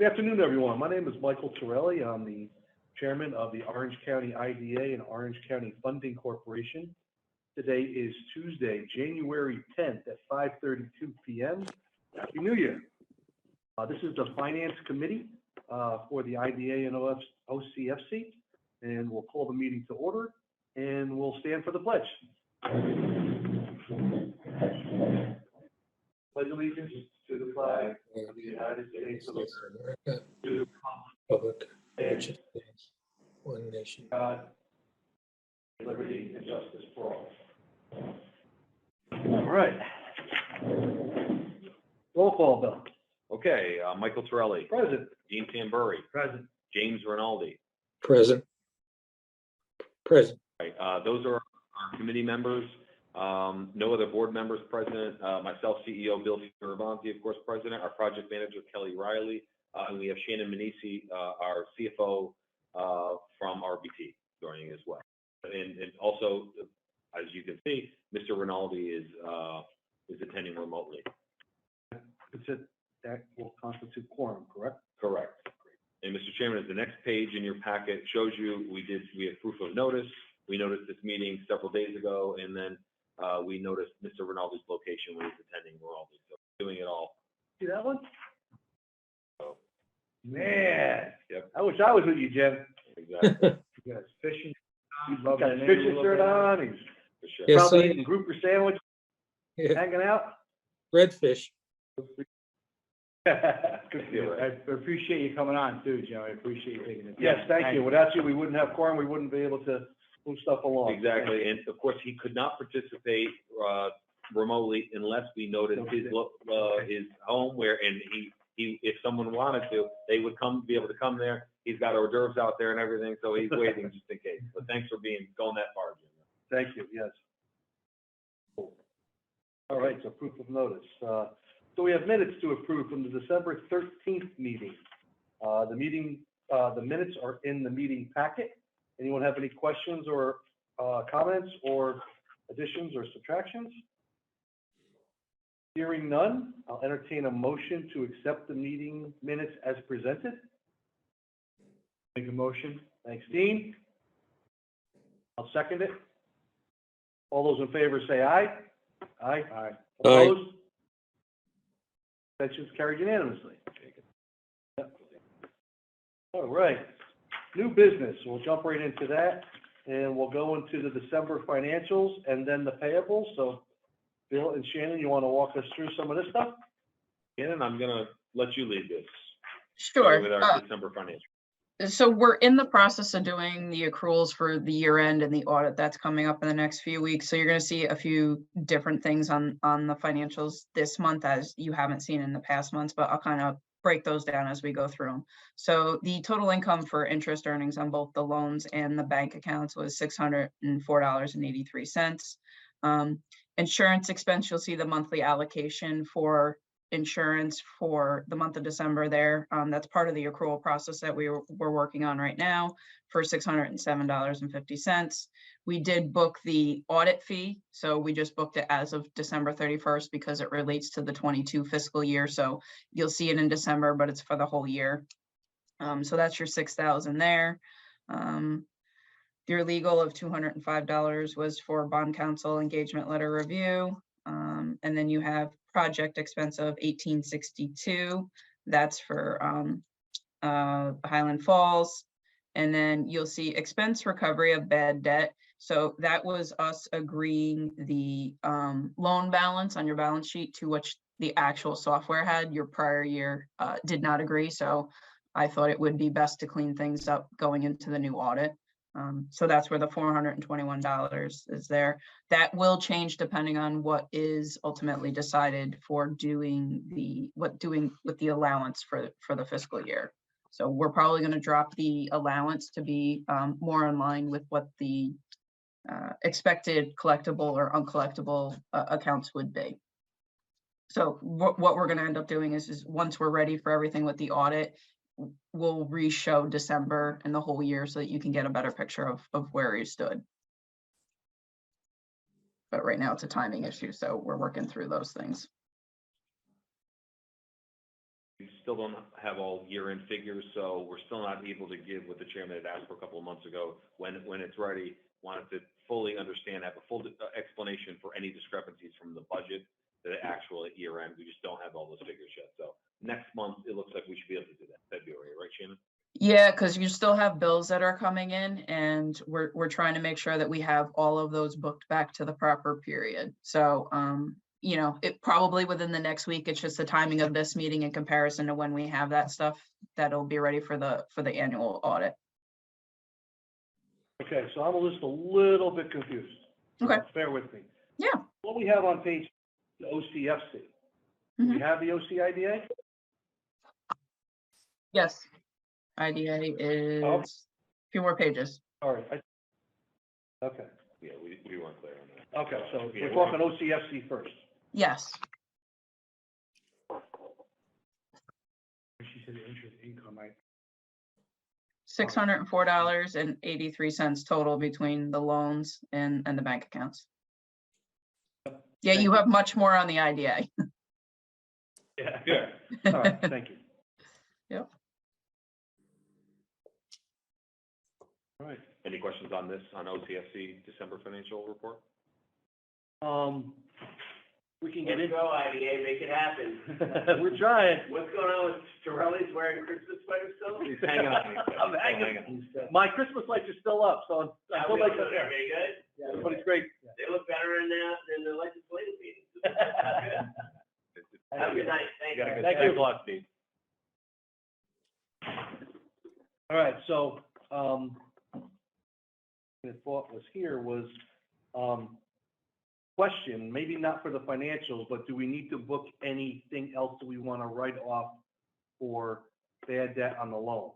Good afternoon, everyone. My name is Michael Torelli. I'm the chairman of the Orange County IDA and Orange County Funding Corporation. Today is Tuesday, January 10th at 5:32 p.m. Happy New Year. This is the Finance Committee for the IDA and OCFC, and we'll call the meeting to order, and we'll stand for the pledge. Pledge allegiance to the flag of the United States of America, to the Republic, which is one nation. God, liberty and justice for all. All right. Roll call, Bill. Okay, Michael Torelli. Present. Dean Tamburri. Present. James Rinaldi. Present. Present. Right, those are our committee members. No other board members present. Myself, CEO Bill Fioravanti, of course, president. Our project manager, Kelly Riley. And we have Shannon Manisi, our CFO from RBT, joining as well. And also, as you can see, Mr. Rinaldi is attending remotely. That will constitute quorum, correct? Correct. And Mr. Chairman, as the next page in your packet shows you, we have proof of notice. We noticed this meeting several days ago, and then we noticed Mr. Rinaldi's location when he was attending Rinaldi. So doing it all. See that one? Oh. Man. Yep. I wish I was with you, Jim. Exactly. You got his fishing. He's got his fishing shirt on. He's For sure. Yes, probably I- eating grouper sandwich, Yeah. hanging out. Redfish. Good for you. I appreciate you coming on too, Joe. I appreciate you taking the time. Yes, thank you. Without you, we wouldn't have quorum. We wouldn't be able to move stuff along. Exactly. And of course, he could not participate remotely unless we noticed his home where, and he, if someone wanted to, they would be able to come there. He's got hors d'oeuvres out there and everything, so he's waiting just in case. But thanks for going that far, Jim. Thank you, yes. All right, so proof of notice. So we have minutes to approve from the December 13th meeting. The minutes are in the meeting packet. Anyone have any questions or comments or additions or subtractions? Hearing none, I'll entertain a motion to accept the meeting minutes as presented. Make a motion. Thanks, Dean. I'll second it. All those in favor say aye. Aye. Aye. Opposed? Abstentions carried unanimously. Yep. All right. New business. We'll jump right into that, and we'll go into the December financials and then the payables. So, Bill and Shannon, you want to walk us through some of this stuff? Shannon, I'm gonna let you lead this. Sure. With our December financial. So we're in the process of doing the accruals for the year end and the audit that's coming up in the next few weeks. So you're going to see a few different things on the financials this month as you haven't seen in the past months, but I'll kind of break those down as we go through them. So the total income for interest earnings on both the loans and the bank accounts was $604.83. Insurance expense, you'll see the monthly allocation for insurance for the month of December there. That's part of the accrual process that we're working on right now for $607.50. We did book the audit fee. So we just booked it as of December 31st because it relates to the 22 fiscal year. So you'll see it in December, but it's for the whole year. So that's your $6,000 there. Your legal of $205 was for bond counsel engagement letter review. And then you have project expense of $1,862. That's for Highland Falls. And then you'll see expense recovery of bad debt. So that was us agreeing the loan balance on your balance sheet to which the actual software had. Your prior year did not agree. So I thought it would be best to clean things up going into the new audit. So that's where the $421 is there. That will change depending on what is ultimately decided for doing with the allowance for the fiscal year. So we're probably going to drop the allowance to be more in line with what the expected collectible or uncollectible accounts would be. So what we're going to end up doing is once we're ready for everything with the audit, we'll re-show December and the whole year so that you can get a better picture of where he stood. But right now it's a timing issue, so we're working through those things. still don't have all year-end figures, so we're still not able to give what the chairman had asked for a couple of months ago. When it's ready, wanted to fully understand, have a full explanation for any discrepancies from the budget to the actual at year-end. We just don't have all those figures yet. So next month, it looks like we should be able to do that, February, right, Shannon? Yeah, because you still have bills that are coming in, and we're trying to make sure that we have all of those booked back to the proper period. So, you know, it probably within the next week, it's just the timing of this meeting in comparison to when we have that stuff that'll be ready for the annual audit. Okay, so I'm just a little bit confused. So Okay. bear with me. Yeah. What we have on page, the OCFC, do we Mhm. have the OCIDA? Yes. IDA is Oh. a few more pages. All right. Okay, Yeah, we weren't clear on that. okay, so Yeah, we're talking OCFC first. Yes. She said interest income, $604.83 total between the loans and the bank accounts. Yeah, Thank you you. have much more on the IDA. Yeah. Yeah. All right, thank you. Yep. All right. Any questions on this, on OCFC December financial report? We can get Let's into, go, IDA, make it happen. we're trying. What's going on with Torelli's wearing Christmas sweaters still? He's hanging on. I'm hanging. My Christmas lights are still up, so How until we they doing? come there. Very good? Everybody's great. They look better than the legislative meetings. Have a good night, thank You got a you. good, Thank thanks you. a lot, Steve. All right, so, the thought was here was, question, maybe not for the financials, but do we need to book anything else that we want to write off for bad debt on the loans?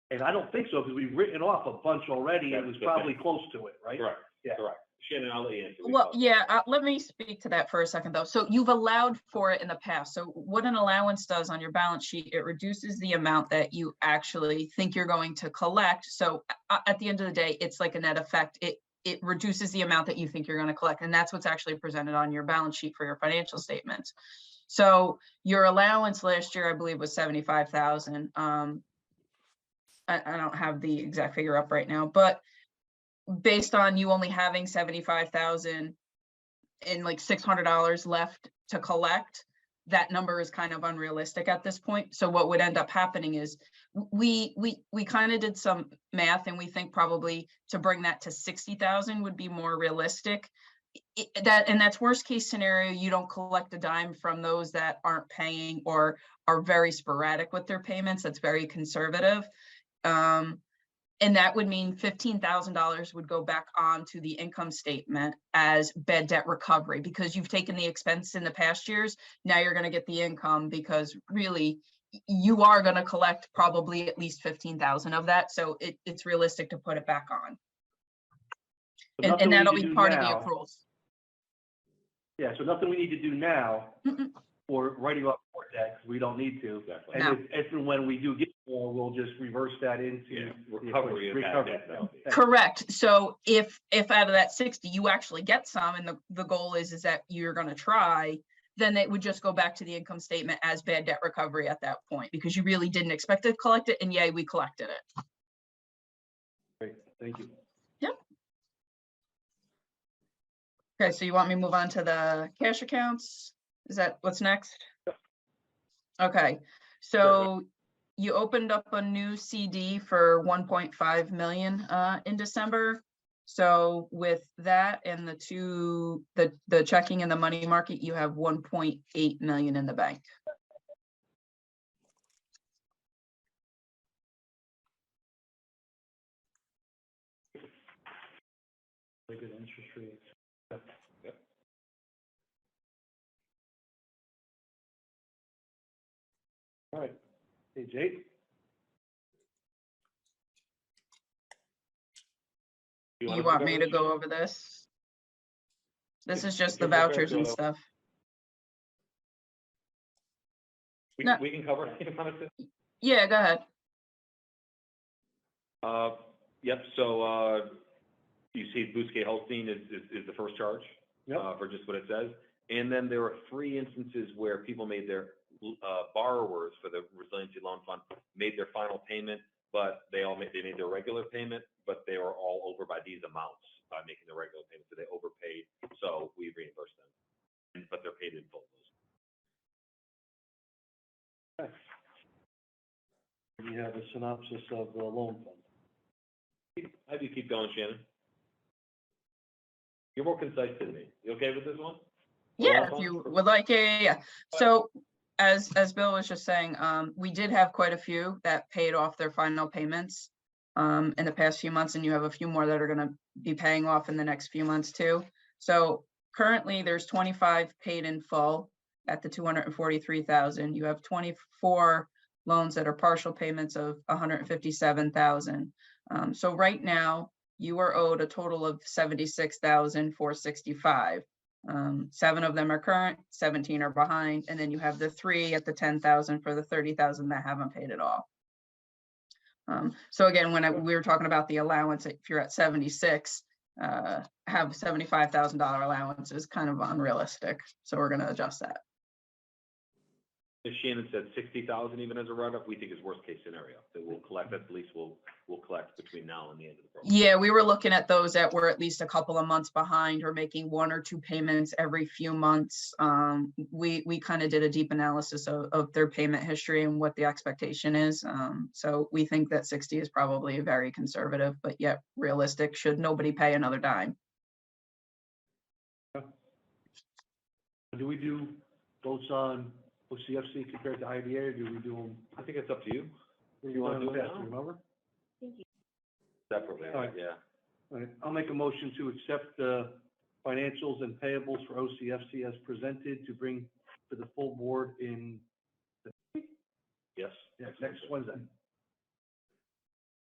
And I don't think so, because we've written off a bunch already, and it was That's the probably close to it, right? Correct, Yeah. correct. Shannon, I'll let you answer. Well, yeah, let me speak to that for a second, though. So you've allowed for it in the past. So what an allowance does on your balance sheet, it reduces the amount that you actually think you're going to collect. So at the end of the day, it's like a net effect. It reduces the amount that you think you're going to collect. And that's what's actually presented on your balance sheet for your financial statements. So your allowance last year, I believe, was 75,000. I don't have the exact figure up right now, but based on you only having 75,000 and like $600 left to collect, that number is kind of unrealistic at this point. So what would end up happening is we kind of did some math, and we think probably to bring that to 60,000 would be more realistic. That's worst case scenario. You don't collect a dime from those that aren't paying or are very sporadic with their payments. That's very conservative. And that would mean $15,000 would go back onto the income statement as bad debt recovery, because you've taken the expense in the past years. Now you're going to get the income, because really you are going to collect probably at least 15,000 of that. So it's realistic to put it back on. So nothing And we that'll need to be do part of the now- accruals. Yeah, so nothing we need to do now Mm-mm. for writing off more debt, 'cause we don't need to. Exactly. And No. if and when we do get more, we'll just reverse that into. Yeah, the recovery of that recovery. debt penalty. Yeah. Correct. So if out of that 60, you actually get some, and the goal is that you're going to try, then it would just go back to the income statement as bad debt recovery at that point, because you really didn't expect to collect it, and yay, we collected it. Great, thank you. Okay, so you want me to move on to the cash accounts? Is that what's next? Okay, so you opened up a new CD for 1.5 million in December. So with that and the checking and the money market, you have 1.8 million in the bank. Very good interest rates. Yep. All right, page 8. You want me to go over this? This is just the vouchers and stuff. No. We can cover it if you want us to. Yeah, go ahead. Yep, so, you see Bousquet Holstein is the first charge, Yep. for just what it says. And then there are 3 instances where people made their borrowers for the Resiliency Loan Fund made their final payment, but they made their regular payment, but they were all over by these amounts by making the regular payment, so they overpaid, so we reimbursed them, but they're paid in full. We have a synopsis of the loan fund. How do you keep going, Shannon? You're more concise than me. You okay with this one? Yeah, Loan if you fund? would like, yeah. So as Bill was just saying, we did have quite a few that paid off their final payments in the past few months, and you have a few more that are gonna be paying off in the next few months too. So currently there's 25 paid in full at the 243,000. You have 24 loans that are partial payments of 157,000. So right now you are owed a total of 76,465. 7 of them are current, 17 are behind, and then you have the 3 at the 10,000 for the 30,000 that haven't paid at all. So again, when we were talking about the allowance, if you're at 76, have $75,000 allowance is kind of unrealistic. So we're going to adjust that. If Shannon said 60,000 even as a write-off, we think is worst case scenario, that we'll collect, at least we'll collect between now and the end of the program. Yeah, we were looking at those that were at least a couple of months behind or making 1 or 2 payments every few months. We kind of did a deep analysis of their payment history and what the expectation is. So we think that 60 is probably very conservative, but yet realistic should nobody pay another dime. Do we do votes on OCFC compared to IDA, or do we do them? I think it's up to you. You wanna do it now? Remember? Separately, All right. yeah. All right, I'll make a motion to accept the financials and payables for OCFC as presented to bring to the full board in, Yes. next Wednesday.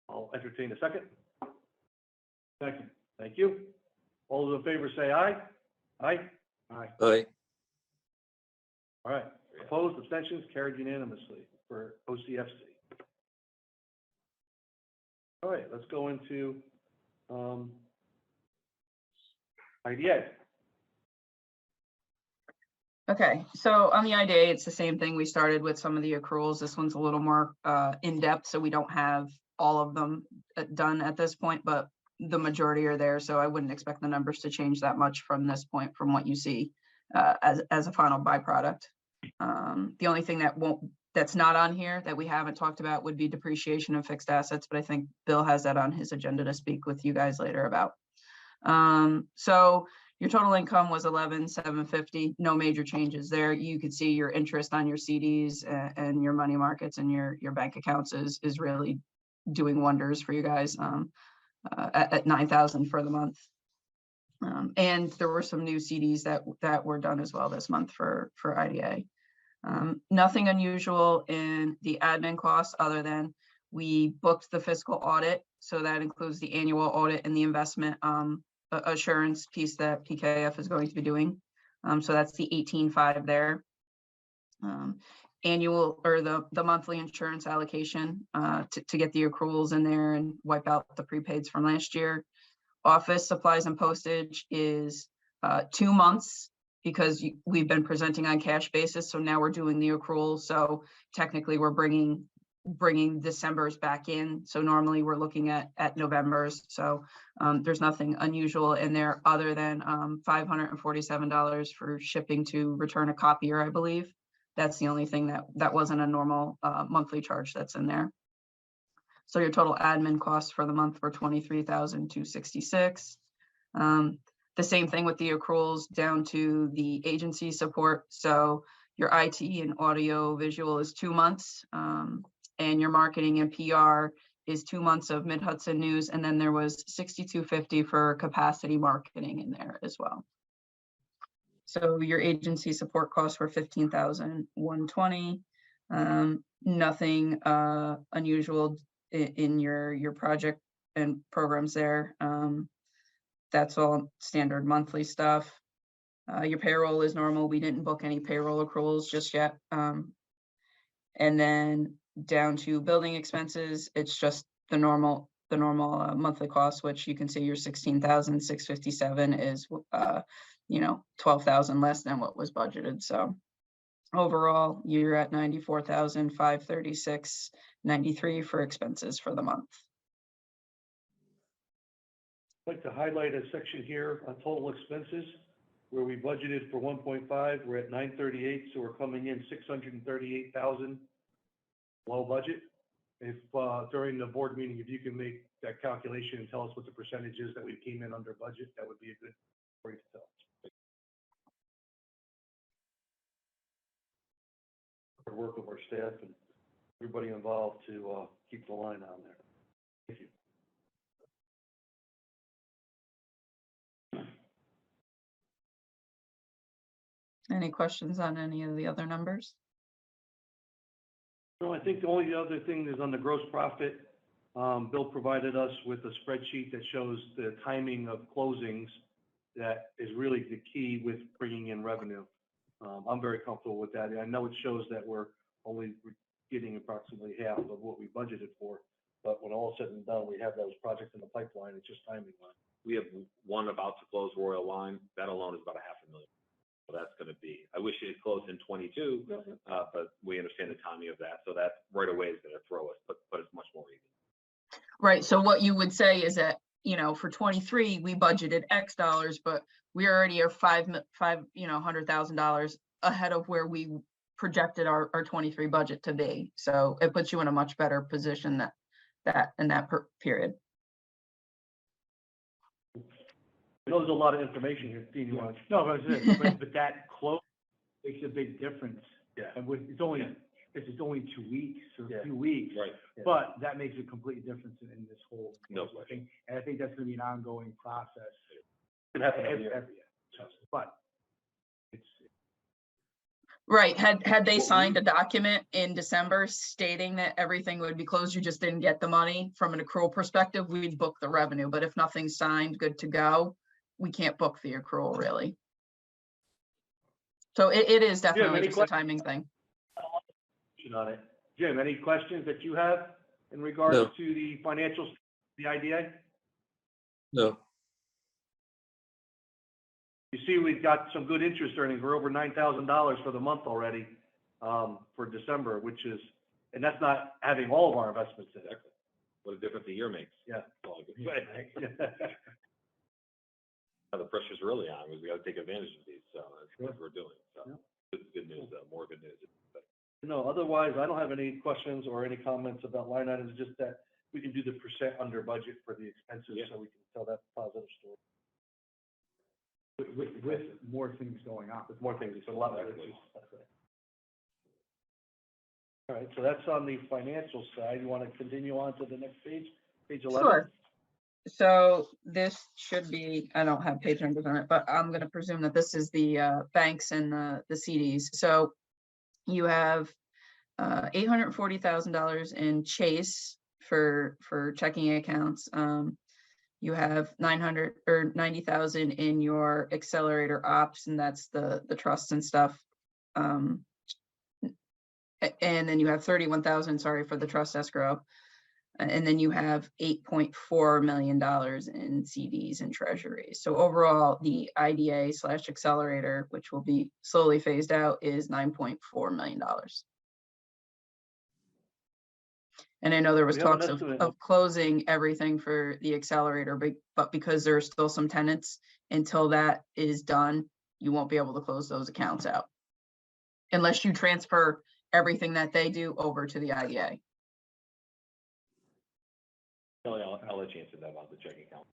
I'll entertain a second. Second. Thank you. All those in favor say aye. Aye? Aye. Aye. All right. Opposed, abstentions, carried unanimously for OCFC. All right, let's go into, IDA. Okay, so on the IDA, it's the same thing. We started with some of the accruals. This one's a little more in-depth, so we don't have all of them done at this point, but the majority are there, so I wouldn't expect the numbers to change that much from this point from what you see as a final byproduct. The only thing that's not on here that we haven't talked about would be depreciation of fixed assets, but I think Bill has that on his agenda to speak with you guys later about. So your total income was 11,750, no major changes there. You could see your interest on your CDs and your money markets and your bank accounts is really doing wonders for you guys at 9,000 for the month. And there were some new CDs that were done as well this month for IDA. Nothing unusual in the admin costs other than we booked the fiscal audit. So that includes the annual audit and the investment assurance piece that PKF is going to be doing. So that's the 18.5 there. Annual or the monthly insurance allocation to get the accruals in there and wipe out the prepaids from last year. Office supplies and postage is 2 months because we've been presenting on cash basis. So now we're doing the accrual. So technically we're bringing December's back in. So normally we're looking at November's. So there's nothing unusual in there other than $547 for shipping to return a copier, I believe. That's the only thing that wasn't a normal monthly charge that's in there. So your total admin costs for the month were $23,266. The same thing with the accruals down to the agency support. So your IT and audio visual is 2 months, and your marketing and PR is 2 months of Mid-Hudson News. And then there was $62.50 for capacity marketing in there as well. So your agency support costs were $15,120. Nothing unusual in your project and programs there. That's all standard monthly stuff. Your payroll is normal. We didn't book any payroll accruals just yet. And then down to building expenses, it's just the normal monthly cost, which you can see your $16,657 is 12,000 less than what was budgeted. So overall, you're at 94,536.93 for expenses for the month. I'd like to highlight a section here on total expenses, where we budgeted for 1.5, we're at 938, so we're coming in 638,000 low budget. If, during the board meeting, if you can make that calculation and tell us what the percentage is that we came in under budget, that would be a good story to tell. For work of our staff and everybody involved to, keep the line on there. Thank you. Any questions on any of the other numbers? No, I think the only other thing is on the gross profit. Bill provided us with a spreadsheet that shows the timing of closings. That is really the key with bringing in revenue. I'm very comfortable with that. I know it shows that we're only getting approximately half of what we budgeted for, but when all is said and done, we have those projects in the pipeline. It's just timing line. We have one about to close, Royal Line. That alone is about $500,000. So that's going to be, I wish it had closed in 22, but we understand the timing of that. So that right away is going to throw us, but it's much more even. Right, so what you would say is that, you know, for 23, we budgeted X dollars, but we already are $100,000 ahead of where we projected our 23 budget to be. So it puts you in a much better position in that period. I know there's a lot of information here. Dean, you want to? No, but that close makes a big difference. Yeah. And it's only 2 weeks or Yeah. a few weeks. Right. But that makes a complete difference in this whole. No thing. And I think that's gonna be an ongoing process. It happens every every year. year. But it's. Right, had they signed a document in December stating that everything would be closed, you just didn't get the money, from an accrual perspective, we'd book the revenue. But if nothing's signed, good to go, we can't book the accrual really. So it is definitely any just a timing thing. On it. Jim, any questions that you have in regards No. to the financials, the IDA? No. You see, we've got some good interest earnings. We're over $9,000 for the month already, for December, which is, and that's not having all of our investments in it. Exactly. What a difference a year makes. Yeah. That's all I can say. Now the pressure's really on. We got to take advantage of these. So that's what we're doing. So good news, more good news. No, otherwise, I don't have any questions or any comments about line items, just that we can do the percent under budget for the expenses, so we can tell that positive story. With more things going on. With more things, it's a lot of issues. All right, so that's on the financial side. You want to continue on to the next page, page 11? Sure. So this should be, I don't have page numbers on it, but I'm going to presume that this is the banks and the CDs. So you have $840,000 in Chase for checking accounts. You have 90,000 in your accelerator ops, and that's the trusts and stuff. And then you have 31,000, sorry, for the trust escrow. And then you have $8.4 million in CDs and treasuries. So overall, the IDA / accelerator, which will be slowly phased out, is $9.4 million. And I know there was talks of closing everything for the accelerator, but because there are still some tenants, until that is done, you won't be able to close those accounts out unless you transfer everything that they do over to the IDA. Kelly, I'll let you answer that about the checking account.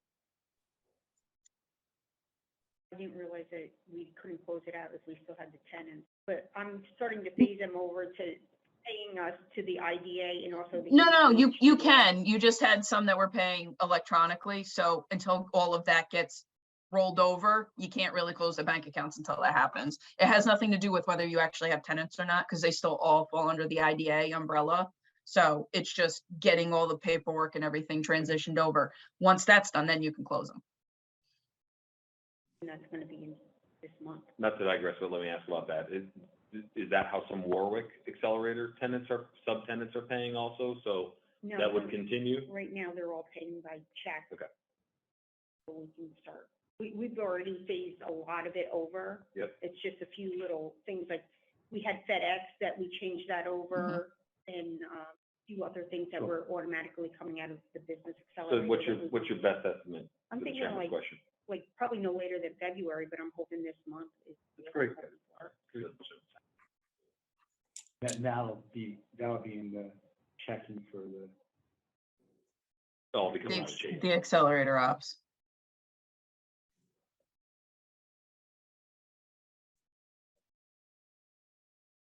I didn't realize that we couldn't close it out if we still had the tenants, but I'm starting to phase them over to paying us to the IDA and also the. No, you can. You just had some that were paying electronically. So until all of that gets rolled over, you can't really close the bank accounts until that happens. It has nothing to do with whether you actually have tenants or not, because they still all fall under the IDA umbrella. So it's just getting all the paperwork and everything transitioned over. Once that's done, then you can close them. And that's gonna be in this month. Not to digress, but let me ask about that. Is that how some Warwick accelerator tenants or subtenants are paying also? So No, that would no, continue? right now, they're all paying by check. Okay. So we can start. We've already phased a lot of it over. Yep. It's just a few little things like we had FedEx that we changed that over, and, a few other things that Sure. were automatically coming out of the business So accelerator. what's your best estimate? I'm for the thinking chairman's question? like probably no later than February, but I'm hoping this month is. That's great. That'll be in the checking for the. Oh, because The of ex- the change. the accelerator ops.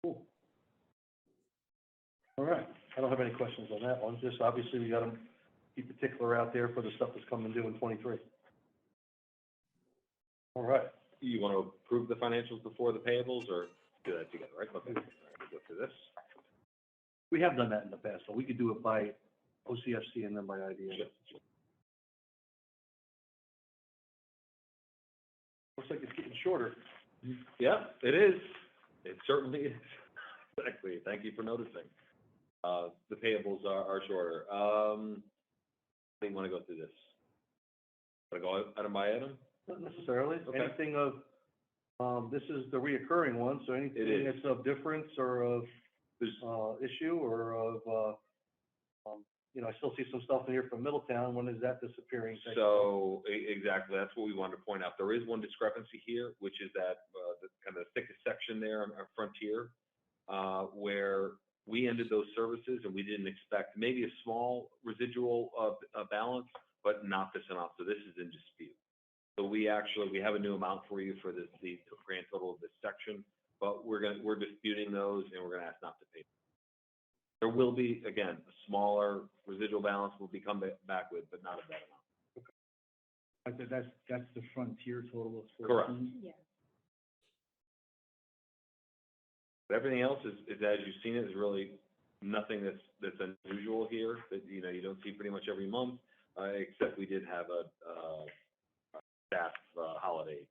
Cool. All right, I don't have any questions on that one, just obviously we gotta keep the tickler out there for the stuff that's coming due in 23. All right, You want to approve the financials before the payables, or do that together, right? Okay, all right, we'll go through this. we have done that in the past, but we could do it by OCFC and then by IDA. Looks like it's getting shorter. Yeah, it is. It certainly is. Exactly. Thank you for noticing. The payables are shorter. How do you want to go through this? Want to go item by item? Not necessarily, Okay. anything of, this is the reoccurring one, so anything is. that's of difference or of, issue or of, you know, I still see some stuff in here from Middletown, when is that disappearing? So, exactly, that's what we wanted to point out. There is one discrepancy here, which is that, the kind of thickest section there on Frontier, where we ended those services and we didn't expect maybe a small residual balance, but not this amount. So this is in dispute. So we have a new amount for you for the grand total of this section, but we're disputing those and we're gonna ask not to pay. There will be, again, a smaller residual balance will be come back with, but not a bad amount. That's the Frontier total of 14? Correct. Yeah. But everything else is as you've seen it, is really nothing that's unusual here, that, you know, you don't see pretty much every month, except we did have a staff holiday.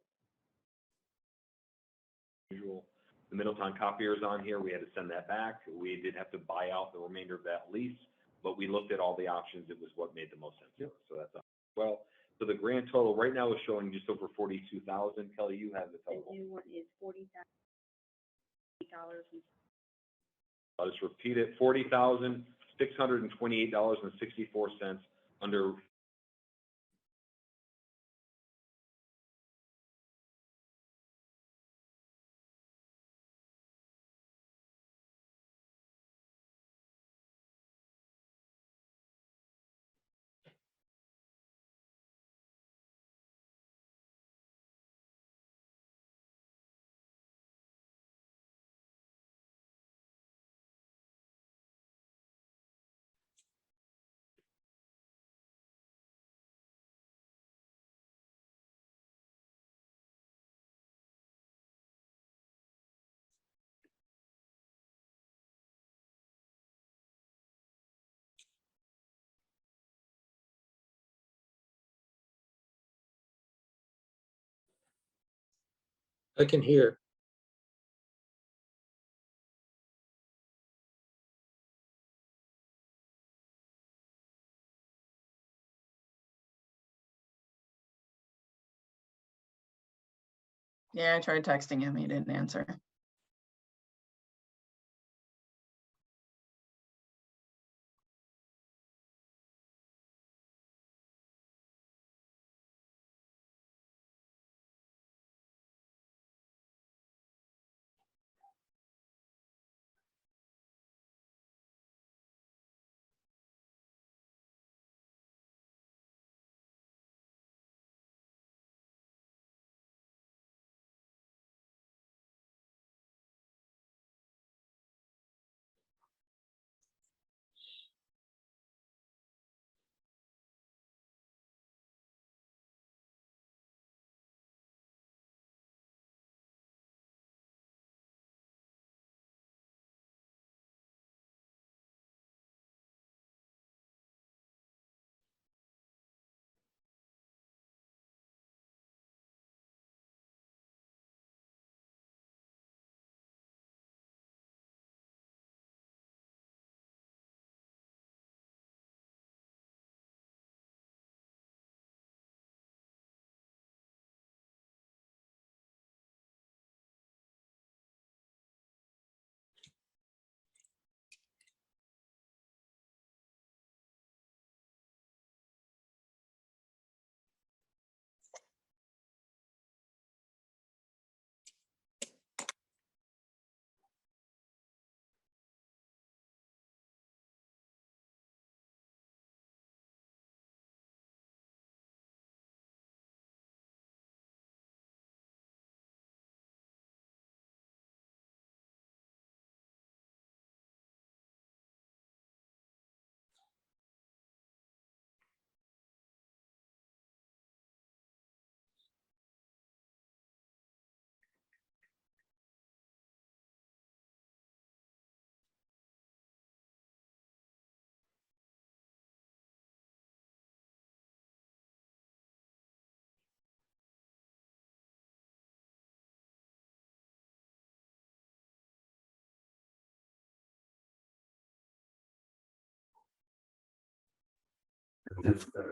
Usual. The Middletown copier is on here. We had to send that back. We did have to buy out the remainder of that lease, but we looked at all the options. It was what made the most sense. Yep. So that's well. So the grand total right now is showing just over 42,000. Kelly, you have the The total. new one is $40,000. I'll just repeat it: $40,628.64 under I can hear. Yeah, I tried texting him, he didn't answer.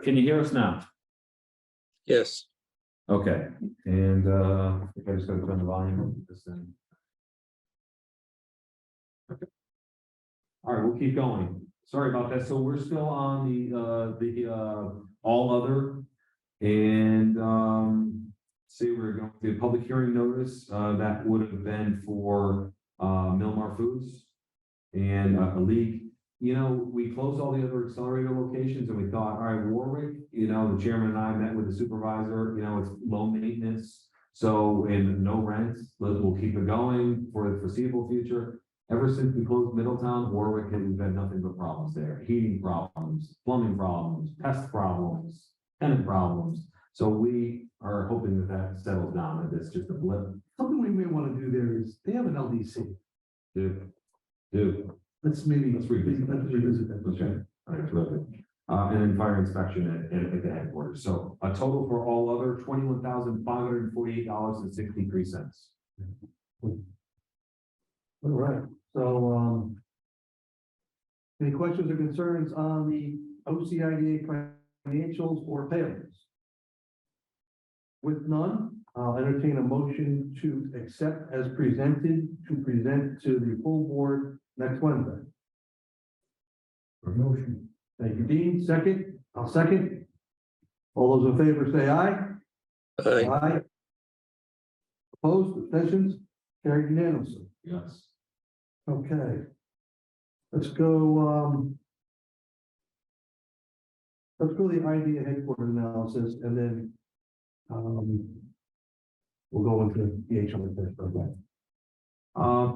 Can you hear us now? Yes. Okay, and I think I just gotta turn the volume up this thing. Okay. All right, we'll keep going. Sorry about that. So we're still on the all other. And say we're going to the public hearing notice, that would have been for Milmar Foods and a league. You know, we closed all the other accelerator locations and we thought, all right, Warwick, you know, the chairman and I met with the supervisor, you know, it's low maintenance. So, and no rent, we'll keep it going for the foreseeable future. Ever since we closed Middletown, Warwick, we've had nothing but problems there. Heating problems, plumbing problems, pest problems, tenant problems. So we are hoping that that settles down and it's just a blip. Something we may want to do there is, they have an LDC. Do. Let's revisit that. Okay, all right, terrific. And then fire inspection at the headquarters. So a total for all other $21,548.63. All right, so, any questions or concerns on the OCIDA financials or payables? With none, I'll entertain a motion to accept as presented, to present to the full board next Wednesday. Motion. Thank you, Dean. Second, I'll second. All those in favor say aye. Aye. Opposed, abstentions, carried unanimously. Yes. Okay. Let's go, let's go to the idea headquarters analysis and then, we'll go into the HLA first, okay?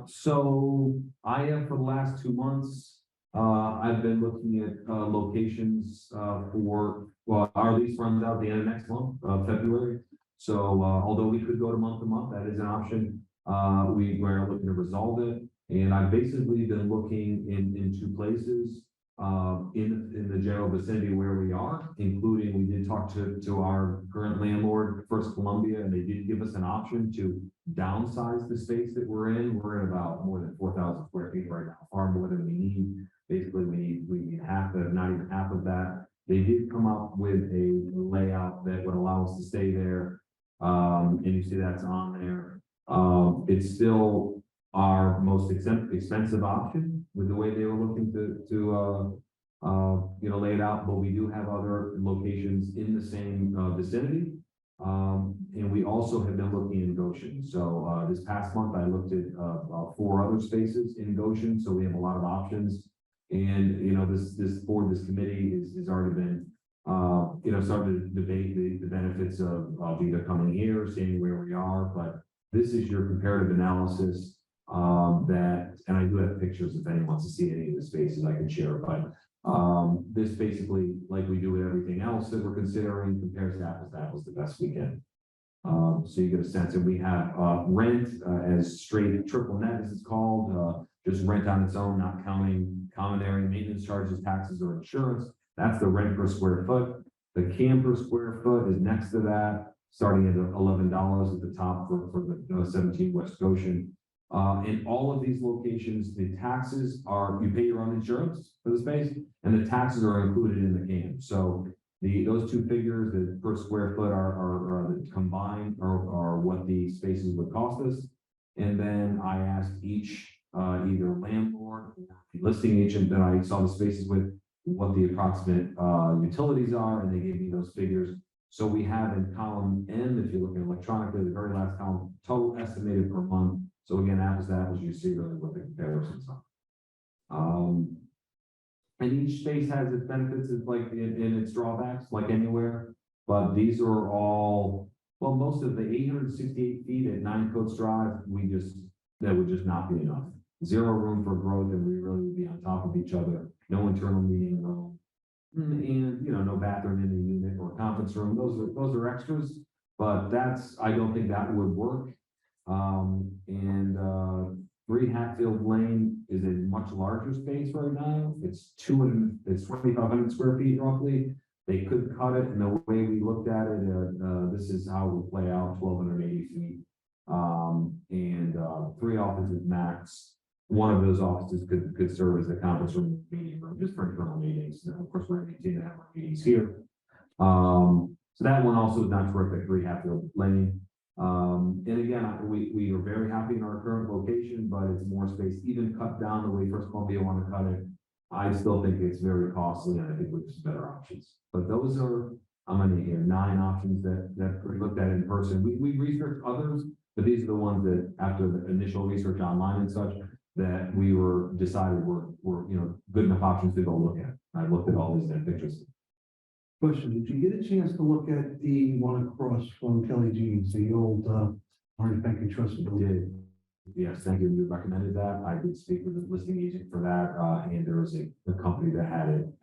So I have for the last 2 months, I've been looking at locations for, well, our lease runs out the end of next month, February. So although we could go to month, that is an option. We're looking to resolve it. And I've basically been looking in 2 places in the general vicinity where we are, including we did talk to our current landlord, First Columbia, and they did give us an option to downsize the space that we're in. We're in about more than 4,000 square feet right now, far more than we need. Basically, we need half of, not even half of that. They did come up with a layout that would allow us to stay there. And you see that's on there. It's still our most expensive option with the way they were looking to lay it out, but we do have other locations in the same vicinity. And we also have been looking in Goshen. So this past month, I looked at 4 other spaces in Goshen. So we have a lot of options. And, you know, this board, this committee has already been, started to debate the benefits of either coming here or staying where we are. But this is your comparative analysis and I do have pictures if anyone wants to see any of the spaces I can share. But this basically, like we do with everything else that we're considering, compares to apples the best we can. So you get a sense, and we have rent as straight triple net, as it's called, just rent on its own, not counting common area maintenance charges, taxes, or insurance. That's the rent per square foot. The CAM per square foot is next to that, starting at $11 at the top for the 17 West Goshen. In all of these locations, the taxes are, you pay your own insurance for the space, and the taxes are included in the CAM. So those 2 figures, the per square foot are the combined are what the spaces would cost us. And then I asked each either landlord or the listing agent that I saw the spaces with what the approximate utilities are, and they gave me those figures. So we have in column N, if you look at electronically, the very last column, total estimated per month. So again, apples to apples, you see really what the comparisons are. And each space has its benefits, it's like in its drawbacks, like anywhere. But these are all, well, most of the 868 feet at 9 Coates Drive, that would just not be enough. 0 room for growth, and we really would be on top of each other. No internal meeting room, and no bathroom in the unit or conference room. Those are extras, but I don't think that would work. 3 Hatfield Lane is a much larger space right now. It's 2,500 square feet roughly. They could cut it, and the way we looked at it, this is how it would play out: 1,280 feet, and 3 offices max. one of those offices could serve as a conference room, meeting room, just for internal meetings. And of course, we're going to continue to have our meetings here. So that one also is not terrific, 3 Hatfield Lane. And again, we are very happy in our current location, but it's more space, even cut down the way First Columbia want to cut it. I still think it's very costly, and I think there's better options. But those are, I'm gonna hear 9 options that we looked at in person. We researched others, but these are the ones that, after the initial research online and such, that we decided were good enough options to go look at. I looked at all these pictures. Question, did you get a chance to look at the one across from Kelly Jean's, the old, Orange Bank and Trust? Did. Yes, thank you. You recommended that. I did speak with the listing agent for that, and there was a company that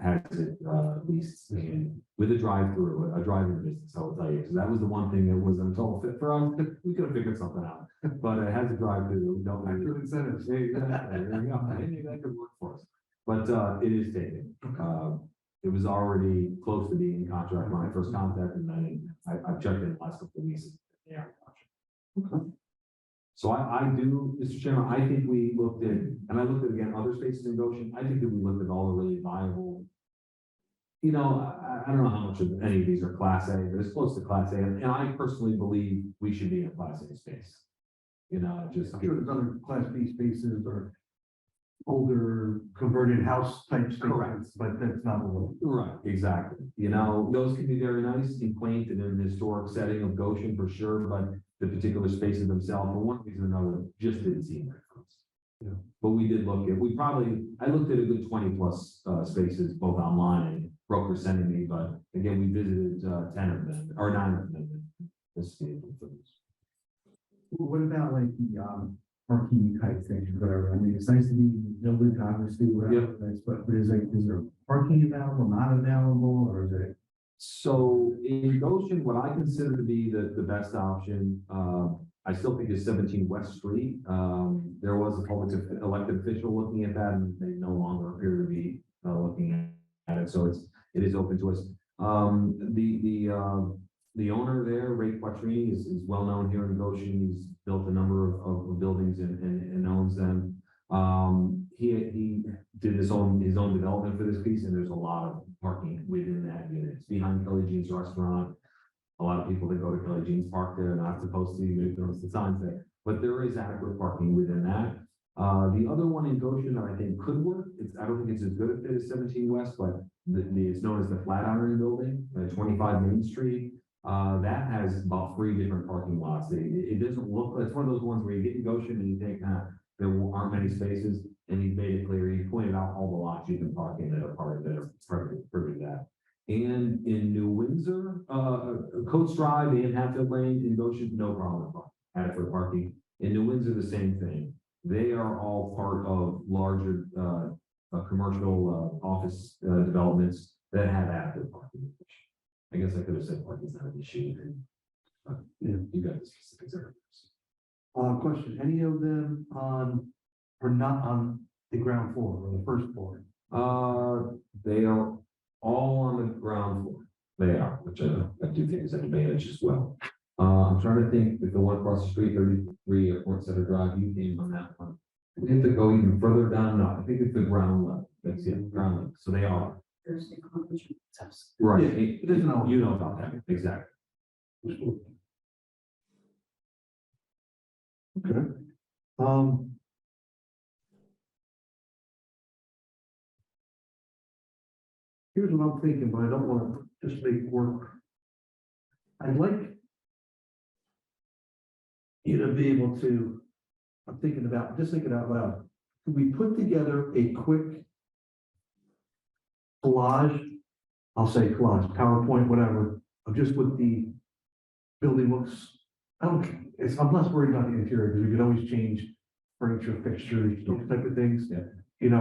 has it leased and with a drive-through, a driving business, I will tell you. So that was the one thing that wasn't a total fit for us. We could have figured something out, but it has a drive-through. No incentives. There you go. Maybe that could work for us, but it is taken. It was already close to being in contract when I first contacted, and then I've checked in the last couple of weeks. Yeah. Okay. So I do, Mr. Chairman, I think we looked at, and I looked at, again, other spaces in Goshen. I think that we looked at all the really viable. I don't know how much of any of these are Class A, but it's close to Class A. And I personally believe we should be in a Class A space. Just. I'm sure there's other Class B spaces or older converted house type spaces, but that's not what. Right, exactly. Those can be very nice and quaint in an historic setting of Goshen for sure, but the particular spaces themselves, for one reason or another, just didn't seem right for us. Yeah. But we did look at, I looked at a good 20 plus spaces, both online and brokers sending me, but again, we visited 10 of them, or 9 of them. What about like the, parking type things, whatever? I mean, it's nice to be building, obviously, whatever, but is there parking available, not available, or is it? So in Goshen, what I consider to be the best option, I still think is 17 West Street. There was a public elected official looking at that, and they no longer appear to be looking at it. So it is open to us. The owner there, Ray Quattrini, is well known here in Goshen. He's built a number of buildings and owns them. He did his own development for this piece, and there's a lot of parking within that unit. It's behind Kelly Jean's restaurant. A lot of people that go to Kelly Jean's park there are not supposed to. There's the signs there, but there is adequate parking within that. The other one in Goshen that I think could work, I don't think it's as good a fit as 17 West, but it's known as the Flatiron Building, 25 Main Street. That has about 3 different parking lots. It doesn't look, it's one of those ones where you get in Goshen and you think, there aren't many spaces, and he made it clear, he pointed out all the lots you can park in that are part of that. And in New Windsor, Coates Drive and Hatfield Lane in Goshen, no problem with adequate parking. In New Windsor, the same thing. They are all part of larger commercial office developments that have adequate parking. I guess I could have said parking is not an issue. You got the specifics there. Question, any of them are not on the ground floor or the first floor? They are all on the ground floor. They are, which I do think is an advantage as well. I'm trying to think if the one across the street, 33 Airport Center Drive, you came on that one. We have to go even further down. No, I think it's the ground level. That's it, ground level. So they are. Right. Yeah, it isn't all. You know about that. Exactly. Okay. Here's what I'm thinking, but I don't want to just make work. I'd like you to be able to, I'm thinking out loud. Could we put together a quick collage? I'll say collage, PowerPoint, whatever, of just what the building looks. I'm less worried about the interior because we could always change furniture, fixtures, those type of things. Yeah.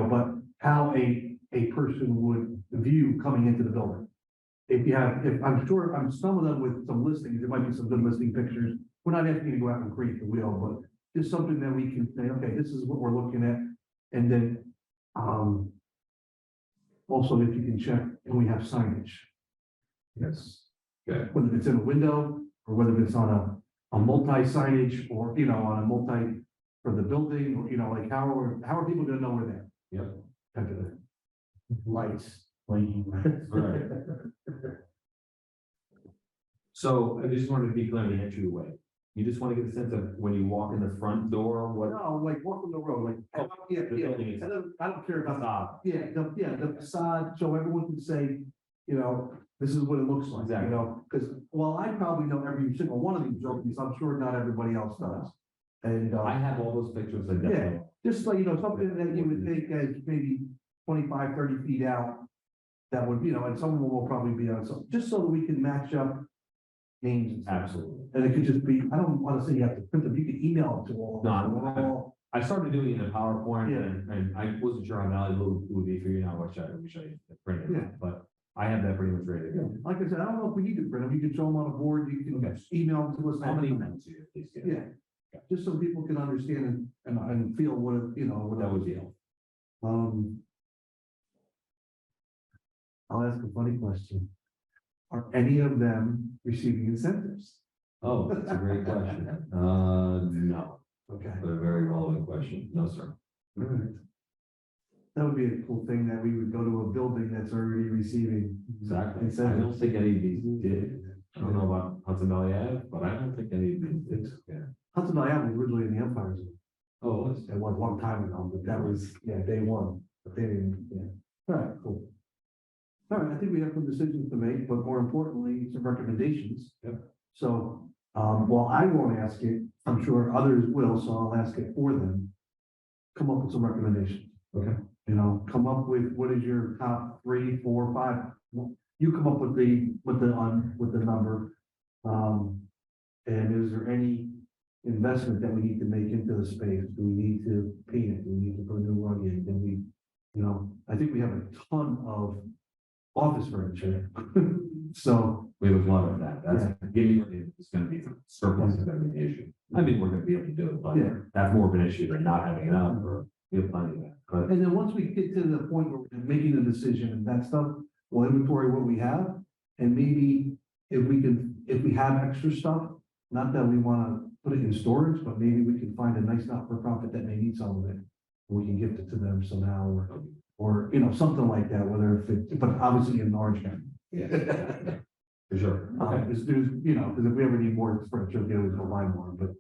But how a person would view coming into the building. I'm sure, some of them with some listings, there might be some good listing pictures. We're not asking you to go out and create the wheel, but just something that we can say, okay, this is what we're looking at. And then, also if you can check, and we have signage. Yes. Okay. Whether it's in a window or whether it's on a multi-signage or, on a multi for the building, or, you know, like how are people gonna know we're there? Yep. Type of thing. Lights, blinking. Right. So I just wanted to be clear on the entryway. You just want to get a sense of when you walk in the front door, what. No, like walk on the road, like, Oh, yeah, the yeah, building is- I don't care about, Facade. the facade, so everyone can say, you know, this is what it looks like, you Exactly. know? Because, well, I probably know every single one of these buildings, I'm sure not everybody else does. And, I have all those pictures. I yeah, definitely. just like, you know, something that you would think as maybe 25, 30 feet out, that would, you know, and some of them will probably be on, so, just so that we can match up names and stuff. Absolutely. And it could just be, I don't want to say you have to print them, you can email them to all. No, I started doing it in PowerPoint Yeah. and I wasn't sure how valuable it would be for you now, which I had printed, Yeah. but I have that pretty much ready to Yeah, go. like I said, I don't know if we need to print them, you can show them on a board, you can Okay. email them to us. How many minutes do you please get? Yeah, just so people can understand and feel what, you know, what That would be helpful. I'll ask a funny question. Are any of them receiving incentives? Oh, that's a great question. No, Okay. but a very relevant question. No, sir. Alright. That would be a cool thing, that we would go to a building that's already receiving. Exactly. I incentives. don't think any of these did. I don't know about Hudson Valley Ave, but I don't think any of these did. Yeah. Hudson Valley Ave was originally in the Empire Zone. Oh, it was. It was a long time ago, but that was, day one, but they didn't, All right, cool. All right, I think we have some decisions to make, but more importantly, some recommendations. Yep. So, well, I won't ask it, I'm sure others will, so I'll ask it for them. Come up with some recommendations. Okay. You know, come up with, what is your top 3, 4, 5? You come up with the number. And is there any investment that we need to make into the space? Do we need to paint it? Do we need to put a new rug in? Then we, you know, I think we have a ton of office furniture. So, We have a lot of that. That's getting, it's gonna be surplus is gonna be an issue. I mean, we're gonna be able to do it, but yeah. that's more of an issue than not having enough or we have plenty of that. But And then once we get to the point where we're making the decision and that stuff, we'll inventory what we have. And maybe if we have extra stuff, not that we want to put it in storage, but maybe we can find a nice not-for-profit that may need some of it. We can gift it to them somehow, or, you know, something like that, whether if it, but obviously in Orange County. for sure. Okay. There's, you know, because if we ever need more furniture, we can always go buy more, but,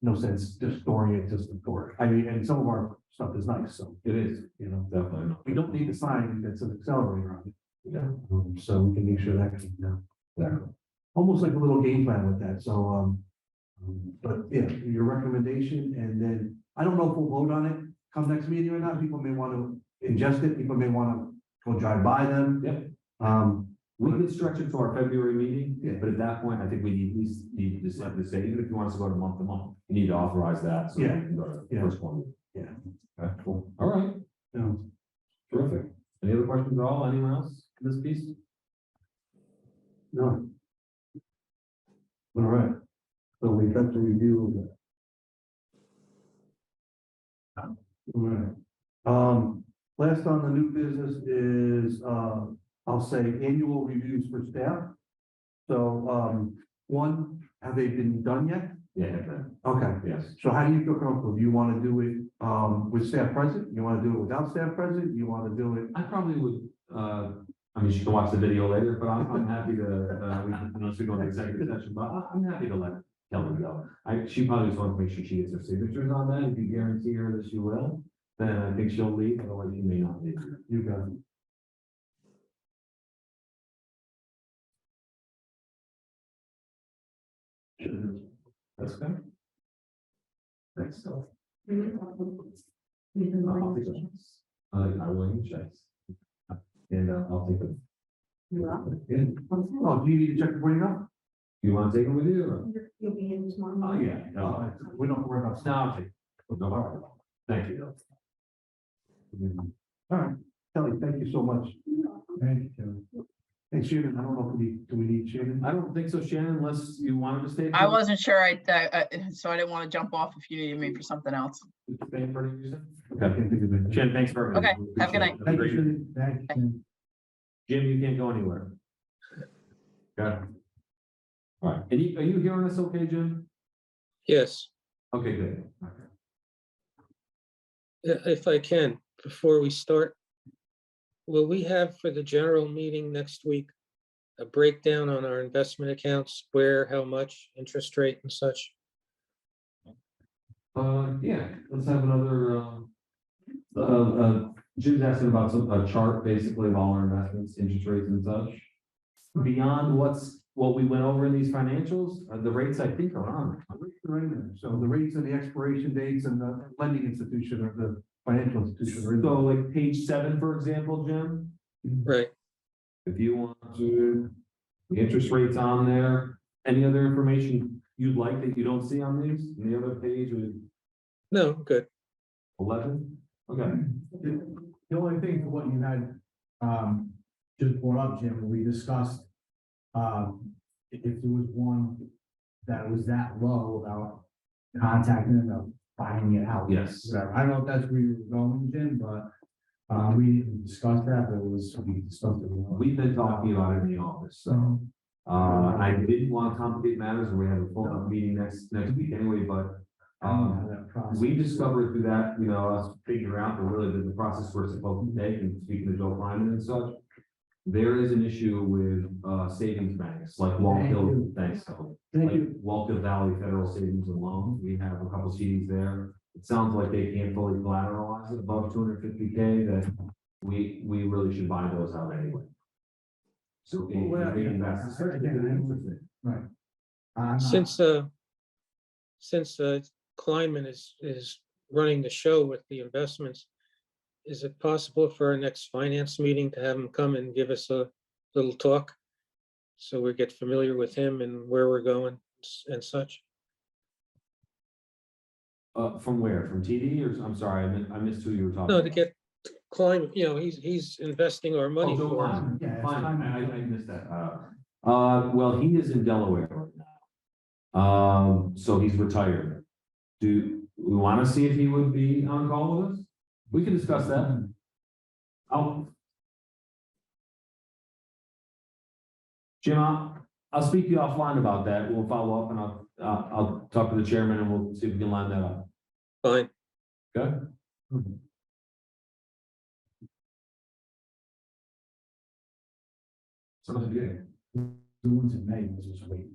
no sense just storing it just to store it. I mean, and some of our stuff is nice, so, It is, you know, definitely. we don't need a sign that's an accelerator on it. Yeah. So we can make sure that can, almost like a little game plan with that, so, but yeah, your recommendation, and then, I don't know if we'll vote on it come next meeting or not, people may want to ingest it, people may want to go drive by them. Yep. Um, We can stretch it to our February meeting, Yeah. but at that point, I think we need, at least need to decide to say, even if you want us to go to month, you need to authorize that, so we Yeah. can go to the Yeah. first one. Yeah. Okay, cool. All right, terrific. Any other questions at all? Anyone else in this piece? No. All right, so we got the review of that. All right, last on the new business is, I'll say annual reviews for staff. So, one, have they been done yet? Yeah, Okay, yes. so how do you feel comfortable? Do you want to do it, with staff present? You want to do it without staff present? You want to do it? I probably would, I mean, she can watch the video later, but I'm happy to, we can, unless we go into executive session, but I'm happy to let Kelly go. She probably just wants to make sure she gets her signatures on that. If you guarantee her that she will, then I think she'll leave, otherwise she may not leave. You got it. That's good. Thanks, so. I will use checks. And I'll take them. Yeah. Oh, do you need to check before you go? You want to take them with you or? You'll be in tomorrow. Oh, yeah. No, We don't worry about. no, I'll take. No, all right. Thank you. All right, Kelly, thank you so much. Thank you, Kelly. Hey, Shannon, I don't know if do we need Shannon? I don't think so, Shannon, unless you wanted to stay. I wasn't sure, so I didn't want to jump off if you needed me for something else. Stay for any reason? I Okay. can't think of it. Shannon, thanks for. Okay, have a good night. Thank you, Shannon. Thank you. Jim, you can't go anywhere. Got it. All right, and are you hearing us okay, Jim? Yes. Okay, good. Okay. If I can, before we start, will we have for the general meeting next week a breakdown on our investment accounts, where, how much, interest rate and such? Yeah, let's have another, Jim's asking about a chart basically of all our investments, interest rates and such. Beyond what we went over in these financials, the rates I think are on. The rates are in there. So the rates and the expiration dates and the lending institution or the financial institution are in there. So like page 7, for example, Jim, Right, if you want to, the interest rates on there, any other information you'd like that you don't see on these, the other page with no, good. 11? Okay. The only thing for what you had, just brought up, Jim, we discussed, if there was one that was that low about contacting them, about buying it out. Yes. Whatever. I don't know if that's where you were going, Jim, but, we didn't discuss that, but we discussed it. We've been talking about it in the office, so. I didn't want to complicate matters, and we have a full meeting next week anyway, but we discovered through that, us figuring out the process we're supposed to take, and speaking to Joe Lyman and such. There is an issue with savings banks, like Walkill, thanks, Walkill Valley Federal Savings and Loan. We have a couple CDs there. It sounds like they can't fully collateralize it above 250K, that we really should buy those out anyway. So Right. Since Kleinman is running the show with the investments, is it possible for our next finance meeting to have him come and give us a little talk? So we get familiar with him and where we're going and such? From where? From TD or, I'm sorry, I missed who you were talking No, about. to get Kleinman, he's investing our money Oh, Joe for us. Lyman. Yeah, it's Fine, time. I missed that. Well, he is in Delaware right now. So he's retired. Do we want to see if he would be on call with us? We can discuss that. Jim, I'll speak to you offline about that. We'll follow up and I'll talk to the chairman and we'll see if we can line that up. Fine. Okay? Sounds good. The ones in May was just waiting.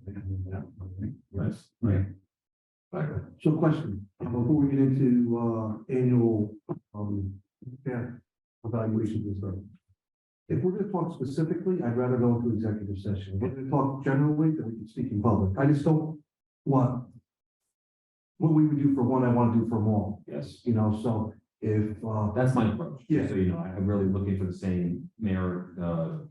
Yes. Right. So question, before we get into, annual, evaluations and stuff. If we're gonna talk specifically, I'd rather go into executive session. If we're gonna talk generally, then we can speak in public. I just don't want what we would do for one, I want to do for them all, Yes. so if, That's my approach. Yeah. So, I'm really looking for the same merit,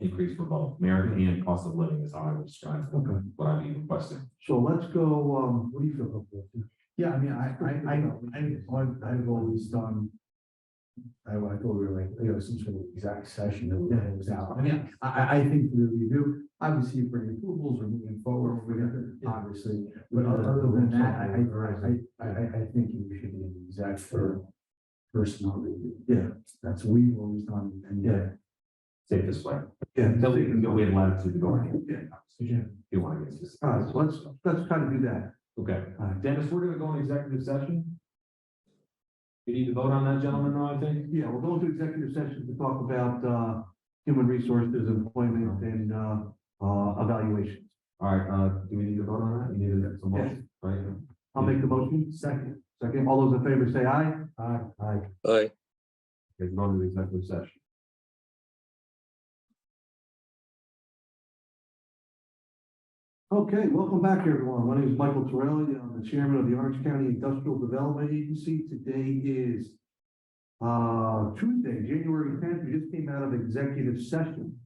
increase for both merit and cost of living is how I would describe okay, what I'd be requesting. so let's go, what do you feel comfortable with? Yeah, I mean, I've always done. I thought we were like, some sort of exact session that was out. I mean, I think we do, obviously for approvals or moving forward, we're gonna, obviously, but other than that, I think we should be an exact for personal review. Yeah. That's what we've always done, and Yeah. Safest way. Yeah. Then we can go, we have latitude to go ahead. Yeah. If you want to get this. All right, so let's kind of do that. Okay, Dennis, we're gonna go in executive session. You need to vote on that, gentlemen, though, I think. Yeah, we'll go into executive session to talk about, human resources, employment, and, evaluations. All right, do we need to vote on that? You need to, some motion, right? I'll make the motion. Second. All those in favor say aye. Aye. Aye. Okay, go into the executive session. Okay, welcome back, everyone. My name is Michael Torelli. I'm the chairman of the Orange County Industrial Development Agency. Today is Tuesday, January 10th. We just came out of executive session.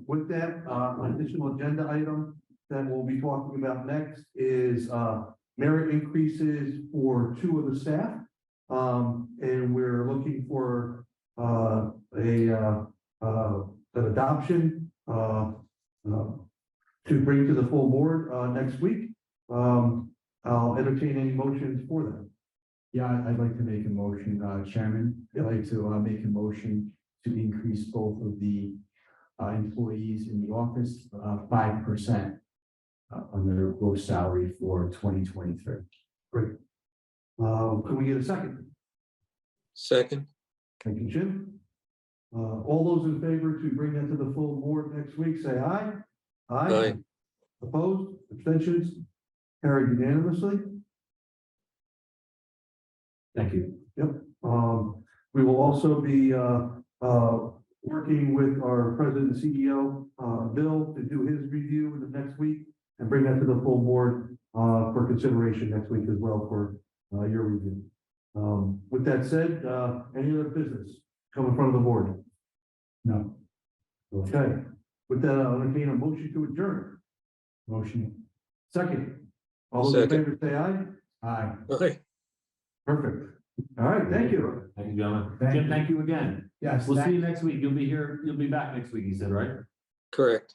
With that, an additional agenda item that we'll be talking about next is merit increases for 2 of the staff. And we're looking for an adoption to bring to the full board next week. I'll entertain any motions for that. Yeah, I'd like to make a motion, Chairman. I'd like to make a motion to increase both of the employees in the office 5% on their gross salary for 2023. Great. Can we get a second? Second, Thank you, Jim. All those in favor to bring that to the full board next week, say aye. Aye. Opposed, abstentions, carried unanimously. Thank you. We will also be, working with our president and CEO, Bill, to do his review in the next week and bring that to the full board, for consideration next week as well for, your review. With that said, any other business come in front of the board? No, Okay, with that, I'll entertain a motion to adjourn. motion, Second. All those in Second. favor say aye. aye. aye. Perfect. All right, thank you. Thank you, gentlemen. Thank Jim, you. thank you again. Yes. We'll see you next week. You'll be here, you'll be back next week, you said, right? Correct.